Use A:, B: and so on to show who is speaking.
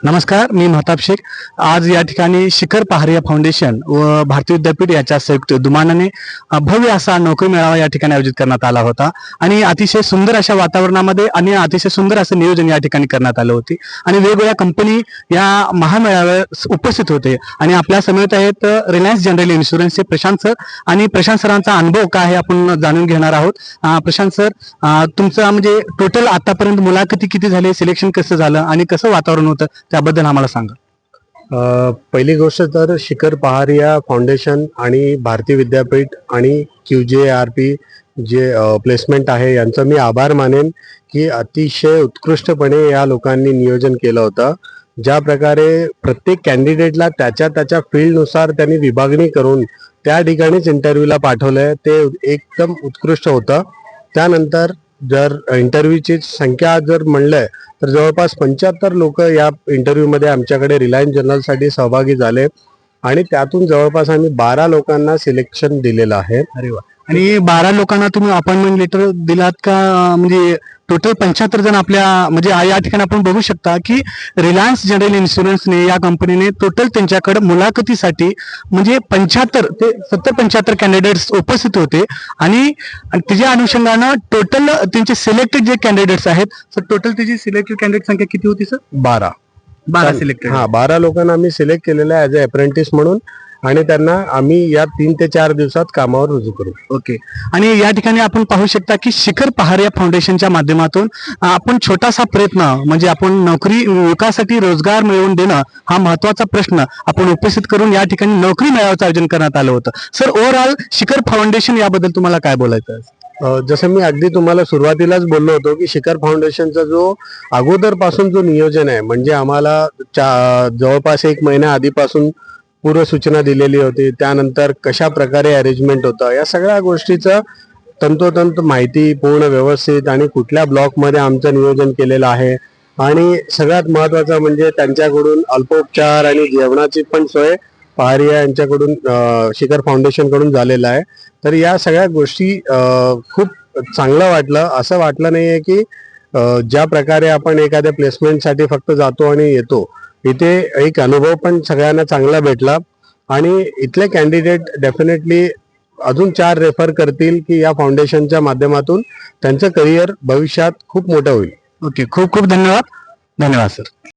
A: नमस्कार, मी महताब शेख. आज या ठिकाणी शिखर पहारिया फाउंडेशन व भारतीय विद्यापीठ याच्या संयुक्त दुमानाने भव्य असा नोकरी मेळावा या ठिकाणी आयोजित करण्यात आला होता आणि अतिशय सुंदर अशा वातावरणामध्ये आणि अतिशय सुंदर असं नियोजन या ठिकाणी करण्यात आलं होते आणि वेगवेगळ्या कंपनी या महामेळाव्यात उपस्थित होते आणि आपल्या समेत आहेत रिलायन्स जनरल इन्शुरन्सचे प्रशांत सर आणि प्रशांत सरांचा अनुभव काय आहे आपण जाणून घेणार आहोत. प्रशांत सर, तुमचं म्हणजे टोटल आतापर्यंत मुलाखती किती झाले, सिलेक्शन कसं झालं आणि कसं वातावरण होतं त्याबद्दल आम्हाला सांगा.
B: पहिली गोष्ट तर शिखर पहारिया फाउंडेशन आणि भारतीय विद्यापीठ आणि QJRP जे प्लेसमेंट आहे यांचा मी आभार मानेन की अतिशय उत्कृष्टपणे या लोकांनी नियोजन केलं होतं. ज्या प्रकारे प्रत्येक कॅन्डिडेटला त्याच्या त्याच्या फील्डनुसार त्यांनी विभागणी करून त्या ठिकाणीच इंटरव्ह्यूला पाठवलंय ते एकदम उत्कृष्ट होतं. त्यानंतर जर इंटरव्ह्यूची संख्या जर म्हणलंय तर जवळपास 75 लोक या इंटरव्ह्यूमध्ये आमच्याकडे रिलायन्स जनरलसाठी सहभागी झाले आणि त्यातून जवळपास आम्ही 12 लोकांना सिलेक्शन दिलेलं आहे.
A: अरे वा. आणि 12 लोकांना तुम्ही अपॉइंटमेंट लेटर दिलात का? म्हणजे टोटल 75 जण आपल्या म्हणजे या ठिकाणी आपण बघू शकता की रिलायन्स जनरल इन्शुरन्सने या कंपनीने टोटल त्यांच्याकडे मुलाखतीसाठी म्हणजे 75 ते 70-75 कॅन्डिडेट्स उपस्थित होते आणि त्याच्या अनुषंगानं टोटल त्यांचे सिलेक्टेड जे कॅन्डिडेट्स आहेत तर टोटल त्याची सिलेक्टेड कॅन्डिडेट संख्या किती होती सर? 12 सिलेक्टेड.
B: 12 लोकांना आम्ही सिलेक्ट केलेलं आहे ऍज अ अप्रेंटिस म्हणून आणि त्यांना आम्ही या 3 ते 4 दिवसात कामावर रुजू करू.
A: ओके. आणि या ठिकाणी आपण पाहू शकता की शिखर पहारिया फाउंडेशनच्या माध्यमातून आपण छोटासा प्रयत्न म्हणजे आपण नोकरी युवकासाठी रोजगार मिळवून देणं हा महत्वाचा प्रश्न आपण उपस्थित करून या ठिकाणी नोकरी मेळाव्याचं आयोजन करण्यात आलं होतं. सर, ओव्हरऑल शिखर फाउंडेशन याबद्दल तुम्हाला काय बोलायचं आहे?
B: जसं मी अगदी तुम्हाला सुरुवातीलाच बोललो होतो की शिखर फाउंडेशनचा जो अगोदर पासून जो नियोजन आहे म्हणजे आम्हाला जवळपास 1 महिन्या आधीपासून पूर्व सूचना दिलेली होती. त्यानंतर कशा प्रकारे अरेंजमेंट होतं या सगळ्या गोष्टीचं तंतोतंत माहिती पूर्ण व्यवस्थित आणि कुठल्या ब्लॉकमध्ये आमचं नियोजन केलेलं आहे आणि सगळ्यात महत्वाचं म्हणजे त्यांच्याकडून अल्पोपचार आणि जेवणाची पण सोय पहारिया यांच्याकडून शिखर फाउंडेशन कडून झालेला आहे. तर या सगळ्या गोष्टी खूप चांगलं वाटलं. असं वाटलं नाहीये की ज्या प्रकारे आपण एखाद्या प्लेसमेंटसाठी फक्त जातो आणि येतो, इथे एक अनुभव पण सगळ्यांना चांगला भेटला आणि इथले कॅन्डिडेट डेफिनेटली अजून 4 रेफर करतील की या फाउंडेशनच्या माध्यमातून त्यांचं करिअर भविष्यात खूप मोठं होईल.
A: ओके, खूप खूप धन्यवाद. धन्यवाद सर.